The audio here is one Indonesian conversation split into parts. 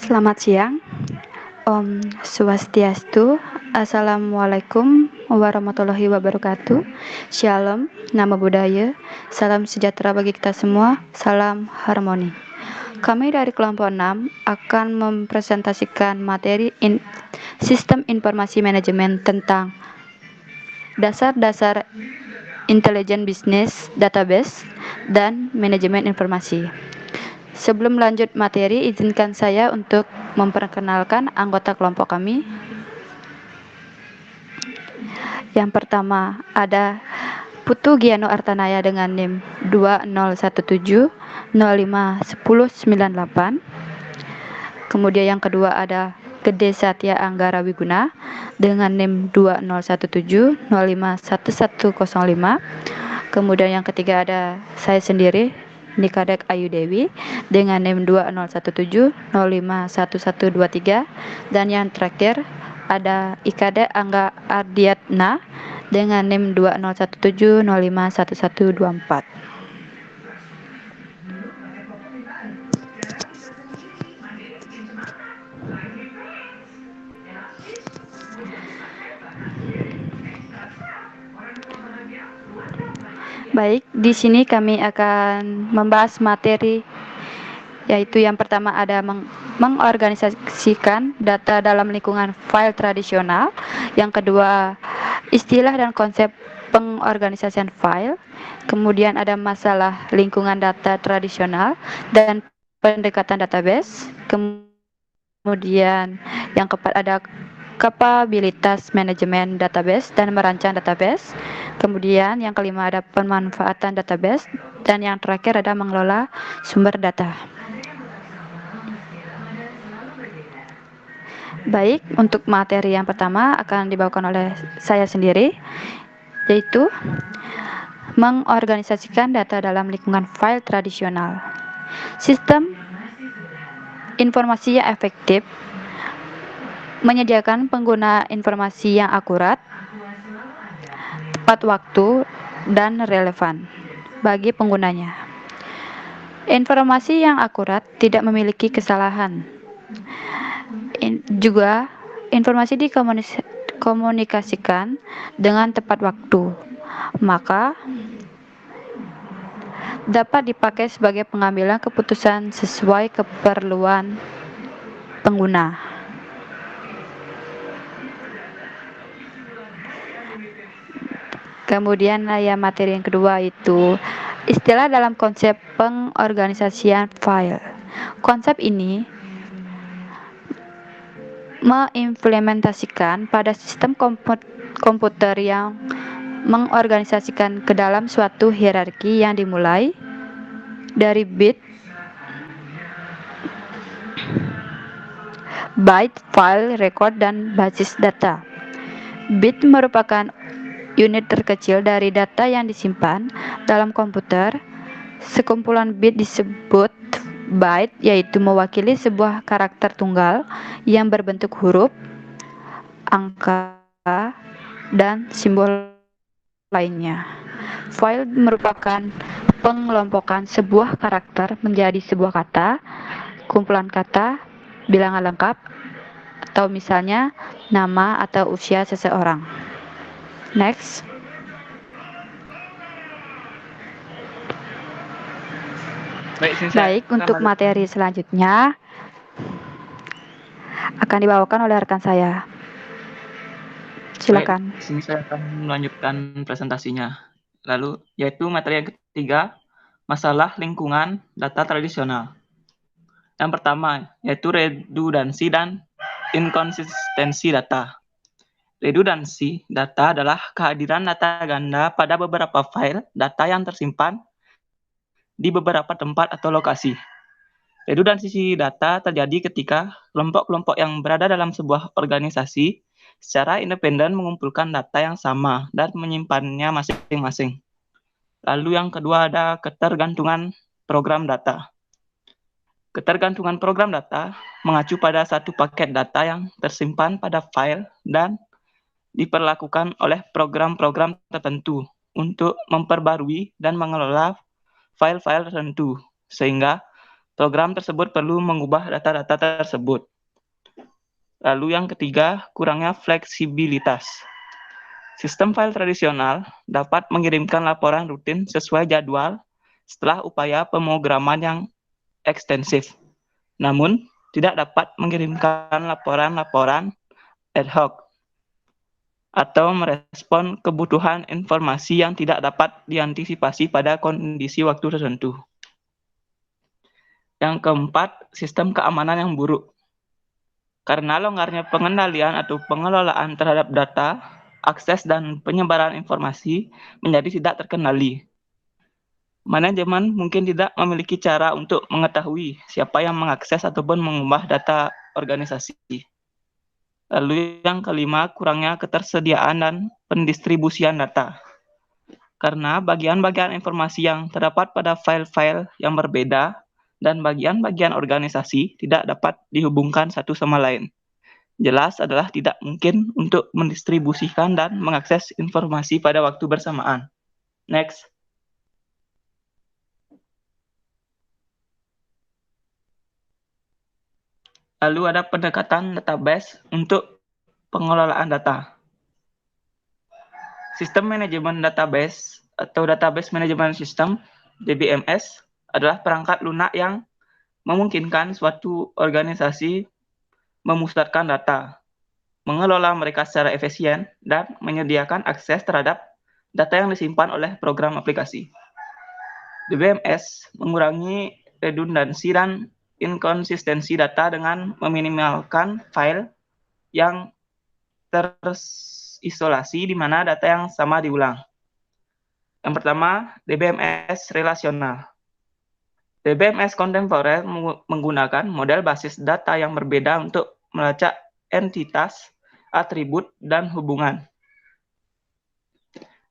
Selamat siang. Om Swastiastu. Assalamualaikum warahmatullahi wabarakatuh. Shalom, Namo Buddhaya. Salam sejahtera bagi kita semua. Salam harmoni. Kami dari kelompok 6 akan mempresentasikan materi sistem informasi manajemen tentang dasar-dasar intelijen bisnis, database, dan manajemen informasi. Sebelum lanjut materi, izinkan saya untuk memperkenalkan anggota kelompok kami. Yang pertama ada Putu Giano Artanaya dengan NIM 2017051098. Kemudian yang kedua ada Gede Satya Anggara Wiguna dengan NIM 2017051105. Kemudian yang ketiga ada saya sendiri, Nikadek Ayu Dewi dengan NIM 2017051123. Dan yang terakhir ada Ikade Angga Ardiatna dengan NIM 2017051124. Baik, di sini kami akan membahas materi, yaitu yang pertama ada mengorganisasikan data dalam lingkungan file tradisional. Yang kedua, istilah dan konsep pengorganisasian file. Kemudian ada masalah lingkungan data tradisional dan pendekatan database. Kemudian yang keempat ada kapabilitas manajemen database dan merancang database. Kemudian yang kelima ada pemanfaatan database, dan yang terakhir ada mengelola sumber data. Baik, untuk materi yang pertama akan dibawakan oleh saya sendiri, yaitu mengorganisasikan data dalam lingkungan file tradisional. Sistem informasi yang efektif menyediakan pengguna informasi yang akurat, tepat waktu, dan relevan bagi penggunanya. Informasi yang akurat tidak memiliki kesalahan. Juga informasi dikomunikasikan dengan tepat waktu, maka dapat dipakai sebagai pengambilan keputusan sesuai keperluan pengguna. Kemudian materi yang kedua itu istilah dalam konsep pengorganisasian file. Konsep ini mengimplementasikan pada sistem komputer yang mengorganisasikan ke dalam suatu hierarki yang dimulai dari bit, byte, file, record, dan basis data. Bit merupakan unit terkecil dari data yang disimpan dalam komputer. Sekumpulan bit disebut byte, yaitu mewakili sebuah karakter tunggal yang berbentuk huruf, angka, dan simbol lainnya. File merupakan pengelompokan sebuah karakter menjadi sebuah kata, kumpulan kata, bilangan lengkap, atau misalnya nama atau usia seseorang. Next. Baik, untuk materi selanjutnya akan dibawakan oleh rekan saya. Silakan. Baik, sini saya akan melanjutkan presentasinya. Lalu, yaitu materi yang ketiga, masalah lingkungan data tradisional. Yang pertama, yaitu redundansi dan inkonsistensi data. Redundansi data adalah kehadiran data ganda pada beberapa file data yang tersimpan di beberapa tempat atau lokasi. Redundansi data terjadi ketika kelompok-kelompok yang berada dalam sebuah organisasi secara independen mengumpulkan data yang sama dan menyimpannya masing-masing. Lalu yang kedua ada ketergantungan program data. Ketergantungan program data mengacu pada satu paket data yang tersimpan pada file dan diperlakukan oleh program-program tertentu untuk memperbarui dan mengelola file-file tertentu, sehingga program tersebut perlu mengubah data-data tersebut. Lalu yang ketiga, kurangnya fleksibilitas. Sistem file tradisional dapat mengirimkan laporan rutin sesuai jadwal setelah upaya pemrograman yang ekstensif. Namun, tidak dapat mengirimkan laporan-laporan ad hoc atau merespon kebutuhan informasi yang tidak dapat diantisipasi pada kondisi waktu tertentu. Yang keempat, sistem keamanan yang buruk. Karena longgarnya pengendalian atau pengelolaan terhadap data, akses dan penyebaran informasi menjadi tidak terkendali. Manajemen mungkin tidak memiliki cara untuk mengetahui siapa yang mengakses ataupun mengubah data organisasi. Lalu yang kelima, kurangnya ketersediaan dan pendistribusian data. Karena bagian-bagian informasi yang terdapat pada file-file yang berbeda dan bagian-bagian organisasi tidak dapat dihubungkan satu sama lain. Jelas adalah tidak mungkin untuk mendistribusikan dan mengakses informasi pada waktu bersamaan. Next. Lalu ada pendekatan database untuk pengelolaan data. Sistem manajemen database atau database management system (DBMS) adalah perangkat lunak yang memungkinkan suatu organisasi memusatkan data, mengelola mereka secara efisien, dan menyediakan akses terhadap data yang disimpan oleh program aplikasi. DBMS mengurangi redundansi dan inkonsistensi data dengan meminimalkan file yang terisolasi di mana data yang sama diulang. Yang pertama, DBMS relasional. DBMS kontemporer menggunakan model basis data yang berbeda untuk melacak entitas, atribut, dan hubungan.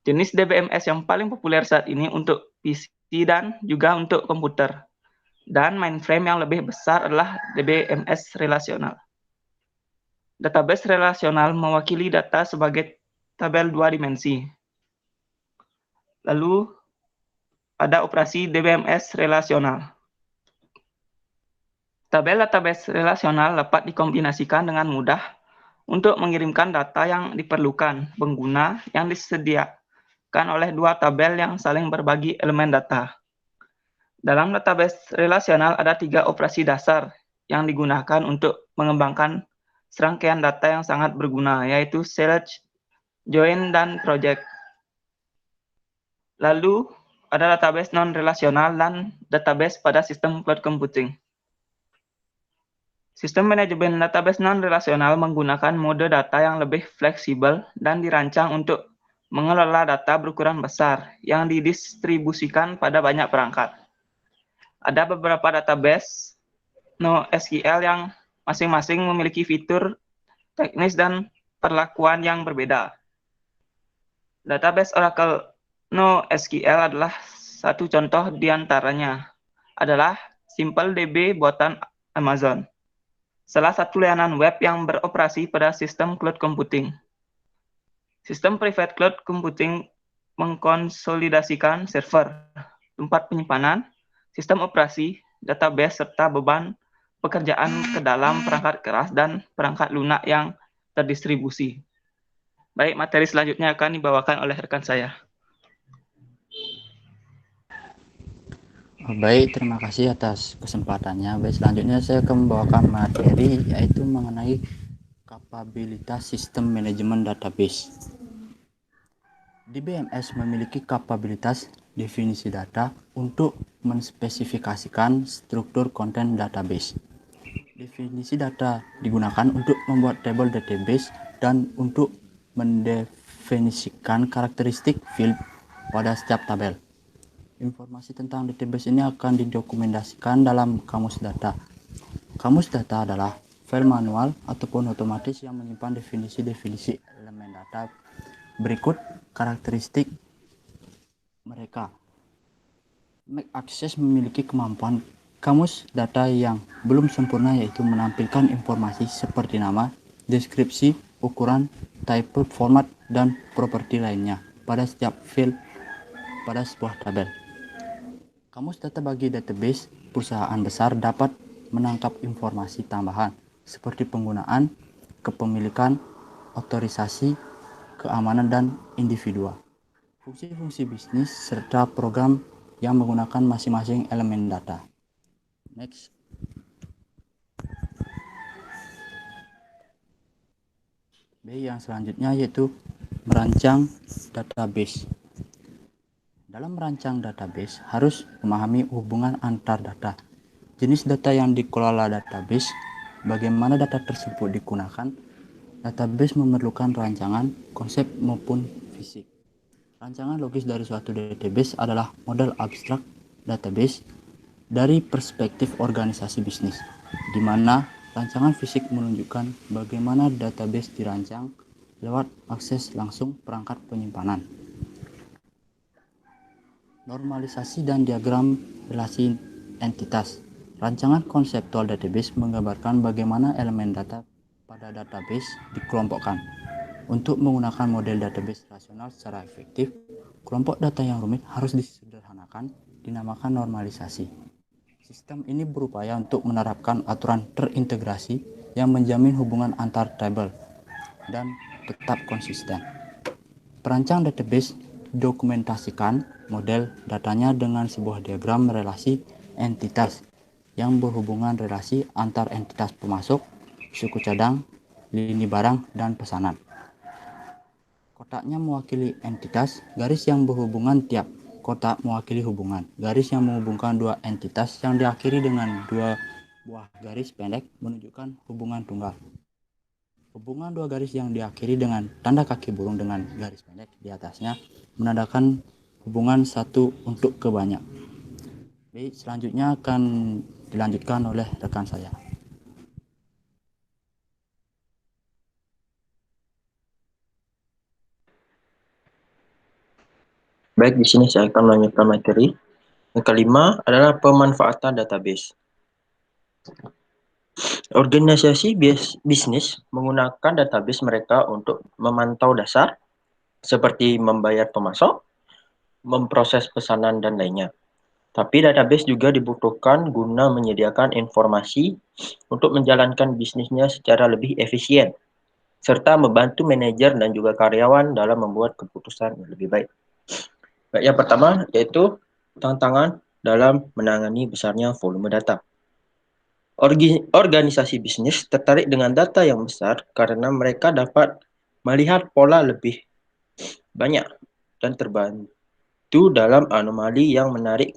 Jenis DBMS yang paling populer saat ini untuk PC dan juga untuk komputer. Dan mainframe yang lebih besar adalah DBMS relasional. Database relasional mewakili data sebagai tabel dua dimensi. Lalu ada operasi DBMS relasional. Tabel database relasional dapat dikombinasikan dengan mudah untuk mengirimkan data yang diperlukan pengguna yang disediakan oleh dua tabel yang saling berbagi elemen data. Dalam database relasional ada 3 operasi dasar yang digunakan untuk mengembangkan serangkaian data yang sangat berguna, yaitu search, join, dan project. Lalu ada database non-relasional dan database pada sistem cloud computing. Sistem manajemen database non-relasional menggunakan mode data yang lebih fleksibel dan dirancang untuk mengelola data berukuran besar yang didistribusikan pada banyak perangkat. Ada beberapa database NoSQL yang masing-masing memiliki fitur teknis dan perlakuan yang berbeda. Database Oracle NoSQL adalah satu contoh di antaranya adalah SimpleDB buatan Amazon, salah satu layanan web yang beroperasi pada sistem cloud computing. Sistem private cloud computing mengkonsolidasikan server, tempat penyimpanan, sistem operasi, database, serta beban pekerjaan ke dalam perangkat keras dan perangkat lunak yang terdistribusi. Baik, materi selanjutnya akan dibawakan oleh rekan saya. Baik, terima kasih atas kesempatannya. Baik, selanjutnya saya akan membawakan materi yaitu mengenai kapabilitas sistem manajemen database. DBMS memiliki kapabilitas definisi data untuk menspesifikasikan struktur konten database. Definisi data digunakan untuk membuat tabel database dan untuk mendefinisikan karakteristik field pada setiap tabel. Informasi tentang database ini akan didokumentasikan dalam kamus data. Kamus data adalah file manual ataupun otomatis yang menyimpan definisi-definisi elemen data. Berikut karakteristik mereka. Make Access memiliki kemampuan kamus data yang belum sempurna, yaitu menampilkan informasi seperti nama, deskripsi, ukuran, type, format, dan properti lainnya pada setiap field pada sebuah tabel. Kamus data bagi database perusahaan besar dapat menangkap informasi tambahan seperti penggunaan, kepemilikan, otorisasi, keamanan, dan individual. Fungsi-fungsi bisnis serta program yang menggunakan masing-masing elemen data. Next. B yang selanjutnya yaitu merancang database. Dalam merancang database harus memahami hubungan antar data, jenis data yang dikelola database, bagaimana data tersebut digunakan. Database memerlukan rancangan, konsep maupun fisik. Rancangan logis dari suatu database adalah model abstrak database dari perspektif organisasi bisnis, di mana rancangan fisik menunjukkan bagaimana database dirancang lewat akses langsung perangkat penyimpanan. Normalisasi dan diagram relasi entitas. Rancangan konseptual database menggambarkan bagaimana elemen data pada database dikelompokkan. Untuk menggunakan model database rasional secara efektif, kelompok data yang rumit harus disederhanakan, dinamakan normalisasi. Sistem ini berupaya untuk menerapkan aturan terintegrasi yang menjamin hubungan antar tabel dan tetap konsisten. Perancang database dokumentasikan model datanya dengan sebuah diagram relasi entitas yang berhubungan relasi antar entitas pemasok, suku cadang, lini barang, dan pesanan. Kotaknya mewakili entitas, garis yang berhubungan tiap kotak mewakili hubungan. Garis yang menghubungkan dua entitas yang diakhiri dengan dua buah garis pendek menunjukkan hubungan tunggal. Hubungan dua garis yang diakhiri dengan tanda kaki burung dengan garis pendek di atasnya menandakan hubungan satu untuk ke banyak. Baik, selanjutnya akan dilanjutkan oleh rekan saya. Baik, di sini saya akan melanjutkan materi. Yang kelima adalah pemanfaatan database. Organisasi bisnis menggunakan database mereka untuk memantau dasar, seperti membayar pemasok, memproses pesanan, dan lainnya. Tapi database juga dibutuhkan guna menyediakan informasi untuk menjalankan bisnisnya secara lebih efisien, serta membantu manajer dan juga karyawan dalam membuat keputusan yang lebih baik. Yang pertama yaitu tantangan dalam menangani besarnya volume data. Organisasi bisnis tertarik dengan data yang besar karena mereka dapat melihat pola lebih banyak dan terbantu dalam anomali yang menarik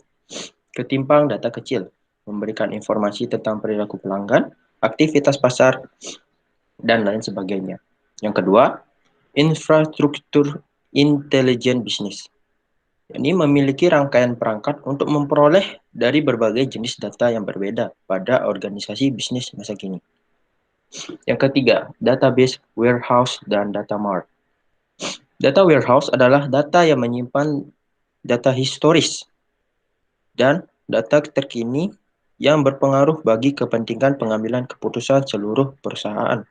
ketimbang data kecil, memberikan informasi tentang perilaku pelanggan, aktivitas pasar, dan lain sebagainya. Yang kedua, infrastruktur intelijen bisnis. Ini memiliki rangkaian perangkat untuk memperoleh dari berbagai jenis data yang berbeda pada organisasi bisnis masa kini. Yang ketiga, database warehouse dan data mart. Data warehouse adalah data yang menyimpan data historis dan data terkini yang berpengaruh bagi kepentingan pengambilan keputusan seluruh perusahaan.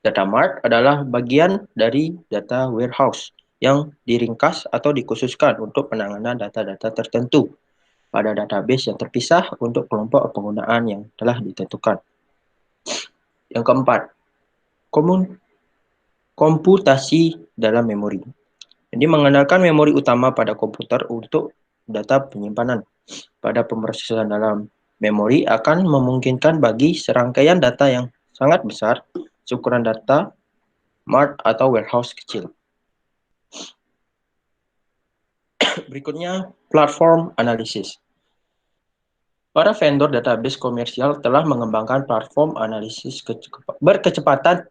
Data mart adalah bagian dari data warehouse yang diringkas atau dikhususkan untuk penanganan data-data tertentu pada database yang terpisah untuk kelompok penggunaan yang telah ditentukan. Yang keempat, komputasi dalam memori. Ini mengenalkan memori utama pada komputer untuk data penyimpanan. Pada pemrosesan dalam memori akan memungkinkan bagi serangkaian data yang sangat besar, ukuran data mart atau warehouse kecil. Berikutnya, platform analisis. Para vendor database komersial telah mengembangkan platform analisis berkecepatan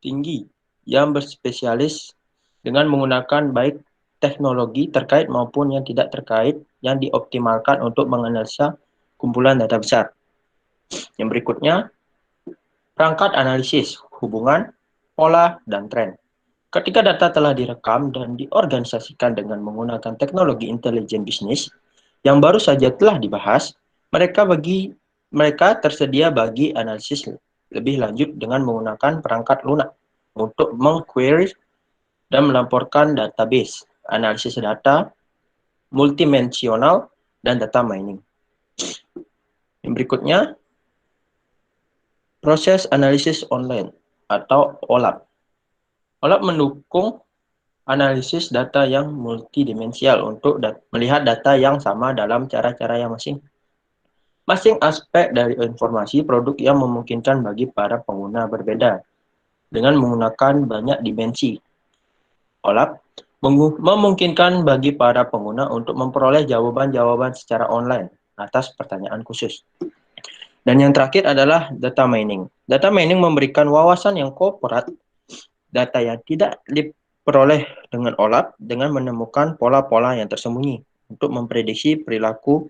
tinggi yang berspesialis dengan menggunakan baik teknologi terkait maupun yang tidak terkait yang dioptimalkan untuk menganalisa kumpulan data besar. Yang berikutnya, perangkat analisis, hubungan, pola, dan tren. Ketika data telah direkam dan diorganisasikan dengan menggunakan teknologi intelijen bisnis yang baru saja telah dibahas, mereka tersedia bagi analisis lebih lanjut dengan menggunakan perangkat lunak untuk mengquery dan melaporkan database, analisis data, multidimensional, dan data mining. Yang berikutnya, proses analisis online atau OLAP. OLAP mendukung analisis data yang multidimensial untuk melihat data yang sama dalam cara-cara yang masing aspek dari informasi produk yang memungkinkan bagi para pengguna berbeda dengan menggunakan banyak dimensi. OLAP memungkinkan bagi para pengguna untuk memperoleh jawaban-jawaban secara online atas pertanyaan khusus. Dan yang terakhir adalah data mining. Data mining memberikan wawasan yang korporat, data yang tidak diperoleh dengan OLAP dengan menemukan pola-pola yang tersembunyi untuk memprediksi perilaku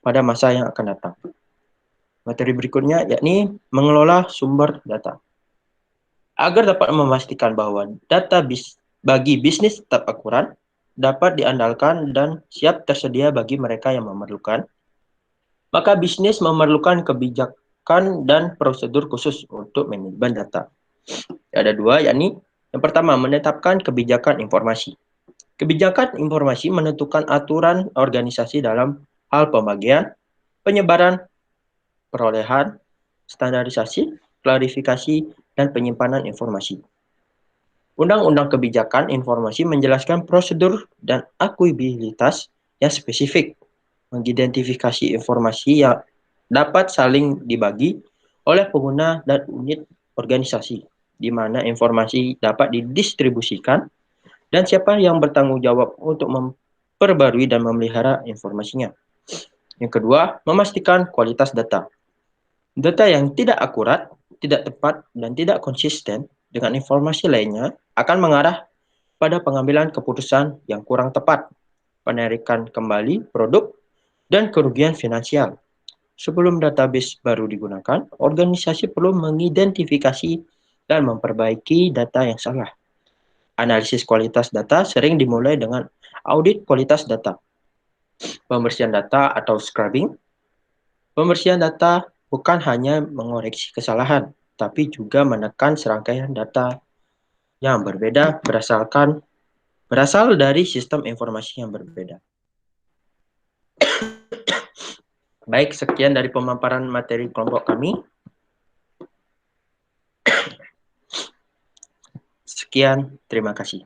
pada masa yang akan datang. Materi berikutnya yakni mengelola sumber data. Agar dapat memastikan bahwa data bagi bisnis tetap akurat, dapat diandalkan dan siap tersedia bagi mereka yang memerlukan, maka bisnis memerlukan kebijakan dan prosedur khusus untuk manajemen data. Ada dua, yakni yang pertama, menetapkan kebijakan informasi. Kebijakan informasi menentukan aturan organisasi dalam hal pembagian, penyebaran, perolehan, standarisasi, klarifikasi, dan penyimpanan informasi. Undang-undang kebijakan informasi menjelaskan prosedur dan akuibilitas yang spesifik, mengidentifikasi informasi yang dapat saling dibagi oleh pengguna dan unit organisasi, di mana informasi dapat didistribusikan dan siapa yang bertanggung jawab untuk memperbarui dan memelihara informasinya. Yang kedua, memastikan kualitas data. Data yang tidak akurat, tidak tepat, dan tidak konsisten dengan informasi lainnya akan mengarah pada pengambilan keputusan yang kurang tepat, penarikan kembali produk, dan kerugian finansial. Sebelum database baru digunakan, organisasi perlu mengidentifikasi dan memperbaiki data yang salah. Analisis kualitas data sering dimulai dengan audit kualitas data, pembersihan data atau scrubbing. Pembersihan data bukan hanya mengoreksi kesalahan, tapi juga menekan serangkaian data yang berbeda berasal dari sistem informasi yang berbeda. Baik, sekian dari pemaparan materi kelompok kami. Sekian, terima kasih.